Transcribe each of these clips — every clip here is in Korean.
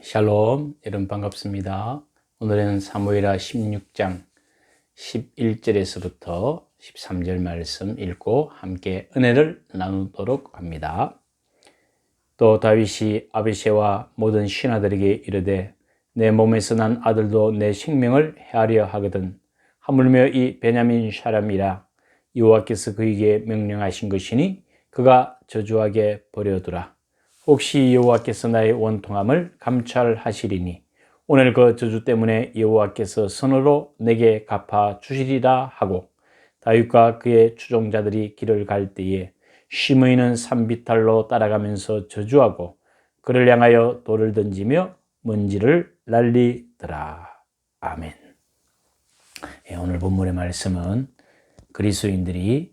샬롬, 여러분 반갑습니다. 오늘은 사무엘하 16장 11절에서부터 13절 말씀 읽고 함께 은혜를 나누도록 합니다. 또 다윗이 아비새와 모든 신하들에게 이르되 내 몸에서 난 아들도 내 생명을 해하려 하거든 하물며 이 베냐민 사람이라 여호와께서 그에게 명령하신 것이니 그가 저주하게 버려두라. 혹시 여호와께서 나의 원통함을 감찰하시리니 오늘 그 저주 때문에 여호와께서 손으로 내게 갚아 주시리라 하고 다윗과 그의 추종자들이 길을 갈 때에 시므이는 산비탈로 따라가면서 저주하고 그를 향하여 돌을 던지며 먼지를 날리더라. 아멘. 오늘 본문의 말씀은 그리스도인들이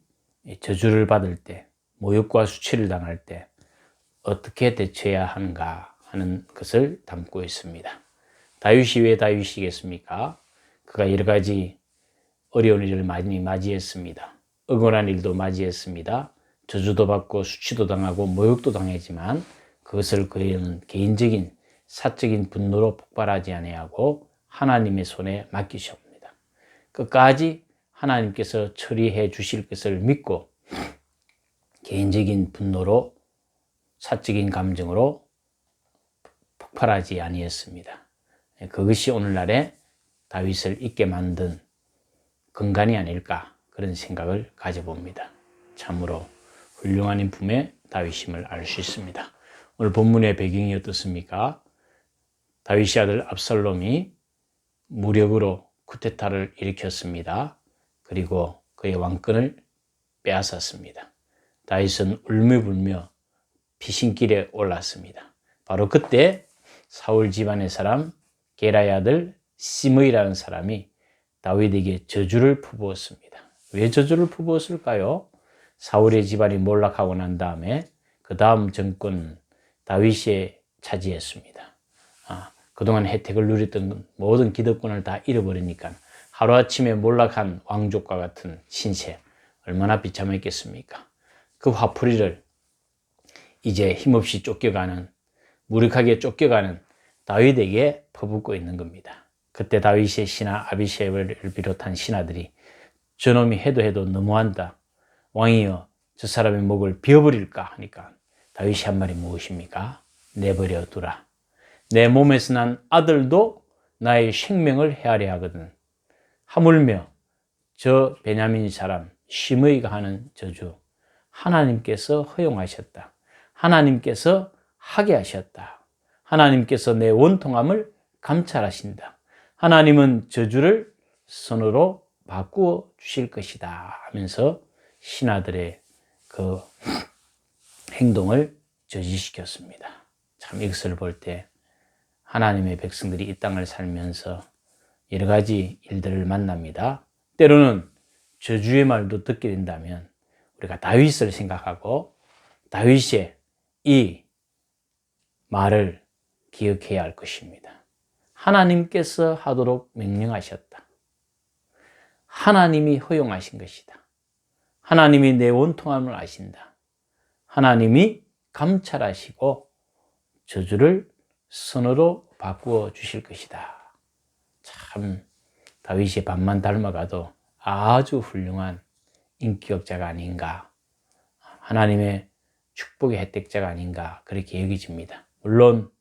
저주를 받을 때, 모욕과 수치를 당할 때 어떻게 대처해야 하는가 하는 것을 담고 있습니다. 다윗이 왜 다윗이겠습니까? 그가 여러 가지 어려운 일을 많이 맞이했습니다. 억울한 일도 맞이했습니다. 저주도 받고 수치도 당하고 모욕도 당했지만 그것을 그는 개인적인 사적인 분노로 폭발하지 아니하고 하나님의 손에 맡기셨습니다. 끝까지 하나님께서 처리해 주실 것을 믿고 개인적인 분노로 사적인 감정으로 폭발하지 아니했습니다. 그것이 오늘날의 다윗을 있게 만든 근간이 아닐까 그런 생각을 가져봅니다. 참으로 훌륭한 인품의 다윗임을 알 수 있습니다. 오늘 본문의 배경이 어떻습니까? 다윗의 아들 압살롬이 무력으로 쿠데타를 일으켰습니다. 그리고 그의 왕권을 빼앗았습니다. 다윗은 울며불며 피신길에 올랐습니다. 바로 그때 사울 집안의 사람 게라의 아들 시므이라는 사람이 다윗에게 저주를 퍼부었습니다. 왜 저주를 퍼부었을까요? 사울의 집안이 몰락하고 난 다음에 그 다음 정권 다윗이 차지했습니다. 그동안 혜택을 누렸던 모든 기득권을 다 잃어버리니까 하루아침에 몰락한 왕족과 같은 신세 얼마나 비참했겠습니까? 그 화풀이를 이제 힘없이 쫓겨가는, 무력하게 쫓겨가는 다윗에게 퍼붓고 있는 겁니다. 그때 다윗의 신하 아비새를 비롯한 신하들이 저놈이 해도 너무한다. 왕이여 저 사람의 목을 베어버릴까 하니까 다윗이 한 말이 무엇입니까? 내버려 두라. 내 몸에서 난 아들도 나의 생명을 해하려 하거든. 하물며 저 베냐민 사람 시므이가 하는 저주 하나님께서 허용하셨다. 하나님께서 하게 하셨다. 하나님께서 내 원통함을 감찰하신다. 하나님은 저주를 선으로 바꾸어 주실 것이다 하면서 신하들의 그 행동을 저지시켰습니다. 참 이것을 볼 때 하나님의 백성들이 이 땅을 살면서 여러 가지 일들을 만납니다. 때로는 저주의 말도 듣게 된다면 우리가 다윗을 생각하고 다윗의 이 말을 기억해야 할 것입니다. 하나님께서 하도록 명령하셨다. 하나님이 허용하신 것이다. 하나님이 내 원통함을 아신다. 하나님이 감찰하시고 저주를 선으로 바꾸어 주실 것이다. 참 다윗의 밥만 닮아가도 아주 훌륭한 인격자가 아닌가, 하나님의 축복의 혜택자가 아닌가 그렇게 여겨집니다. 물론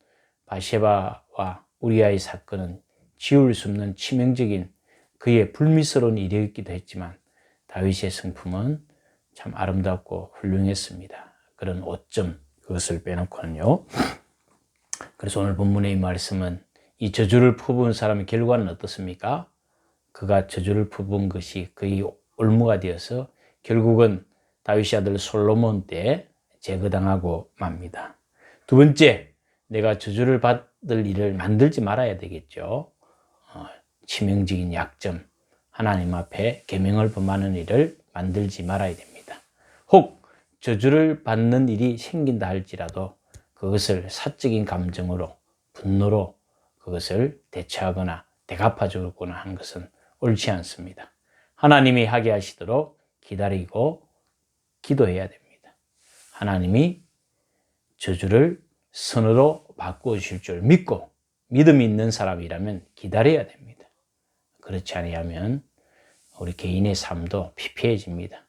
바세바와 우리아의 사건은 지울 수 없는 치명적인 그의 불미스러운 일이었기도 했지만 다윗의 성품은 참 아름답고 훌륭했습니다. 그런 오점 그것을 빼놓고는요. 그래서 오늘 본문의 이 말씀은 이 저주를 퍼부은 사람의 결과는 어떻습니까? 그가 저주를 퍼부은 것이 그의 올무가 되어서 결국은 다윗의 아들 솔로몬 때 제거당하고 맙니다. 두 번째, 내가 저주를 받을 일을 만들지 말아야 되겠죠. 치명적인 약점, 하나님 앞에 계명을 범하는 일을 만들지 말아야 됩니다. 혹 저주를 받는 일이 생긴다 할지라도 그것을 사적인 감정으로, 분노로 그것을 대처하거나 대갚아주거나 하는 것은 옳지 않습니다. 하나님이 하게 하시도록 기다리고 기도해야 됩니다. 하나님이 저주를 선으로 바꾸어 주실 줄 믿고 믿음이 있는 사람이라면 기다려야 됩니다. 그렇지 아니하면 우리 개인의 삶도 피폐해집니다.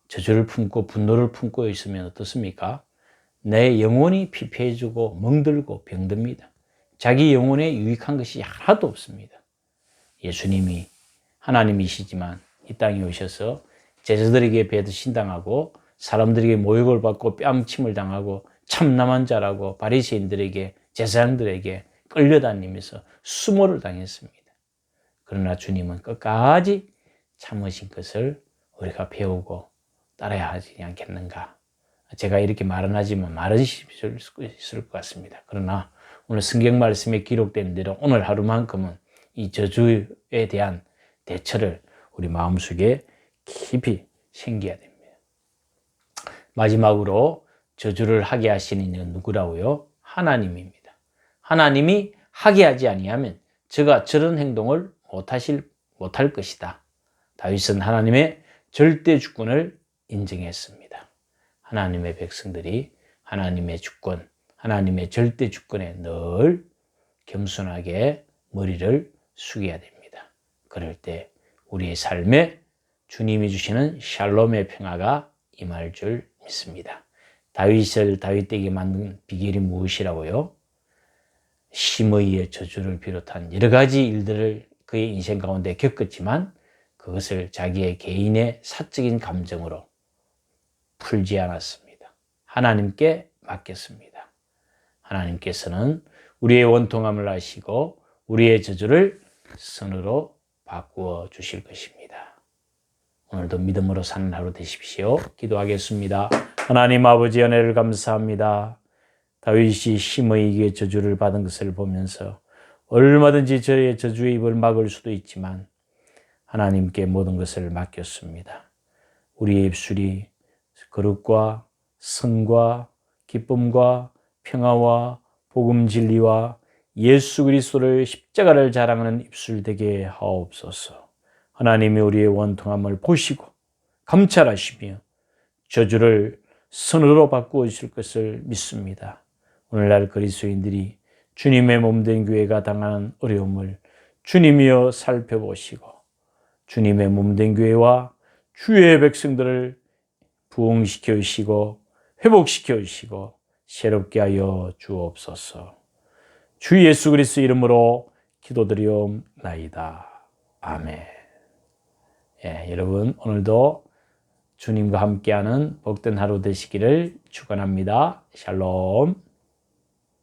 저주를 품고 분노를 품고 있으면 어떻습니까? 내 영혼이 피폐해지고 멍들고 병듭니다. 자기 영혼에 유익한 것이 하나도 없습니다. 예수님이 하나님이시지만 이 땅에 오셔서 제자들에게 배신당하고 사람들에게 모욕을 받고 뺨침을 당하고 참남한 자라고 바리새인들에게 제사장들에게 끌려다니면서 수모를 당했습니다. 그러나 주님은 끝까지 참으신 것을 우리가 배우고 따라야 하지 않겠는가. 제가 이렇게 말은 하지만 말은 쉽을 수 있을 것 같습니다. 그러나 오늘 성경 말씀에 기록된 대로 오늘 하루만큼은 이 저주에 대한 대처를 우리 마음속에 깊이 생겨야 됩니다. 마지막으로 저주를 하게 하시는 이는 누구라고요? 하나님입니다. 하나님이 하게 하지 아니하면 저가 저런 행동을 못할 것이다. 다윗은 하나님의 절대 주권을 인정했습니다. 하나님의 백성들이 하나님의 주권, 하나님의 절대 주권에 늘 겸손하게 머리를 숙여야 됩니다. 그럴 때 우리의 삶에 주님이 주시는 샬롬의 평화가 임할 줄 믿습니다. 다윗을 다윗되게 만든 비결이 무엇이라고요? 심의의 저주를 비롯한 여러 가지 일들을 그의 인생 가운데 겪었지만 그것을 자기의 개인의 사적인 감정으로 풀지 않았습니다. 하나님께 맡겼습니다. 하나님께서는 우리의 원통함을 아시고 우리의 저주를 선으로 바꾸어 주실 것입니다. 오늘도 믿음으로 사는 하루 되십시오. 기도하겠습니다. 하나님 아버지 은혜를 감사합니다. 다윗이 심의에게 저주를 받은 것을 보면서 얼마든지 저의 저주의 입을 막을 수도 있지만 하나님께 모든 것을 맡겼습니다. 우리의 입술이 거룩과 선과 기쁨과 평화와 복음 진리와 예수 그리스도를 십자가를 자랑하는 입술 되게 하옵소서. 하나님이 우리의 원통함을 보시고 감찰하시며 저주를 선으로 바꾸어 주실 것을 믿습니다. 오늘날 그리스도인들이 주님의 몸된 교회가 당하는 어려움을 주님이여 살펴보시고 주님의 몸된 교회와 주의 백성들을 부흥시켜 주시고 회복시켜 주시고 새롭게 하여 주옵소서. 주 예수 그리스도 이름으로 기도드리옵나이다. 아멘. 여러분 오늘도 주님과 함께하는 복된 하루 되시기를 축원합니다. 샬롬.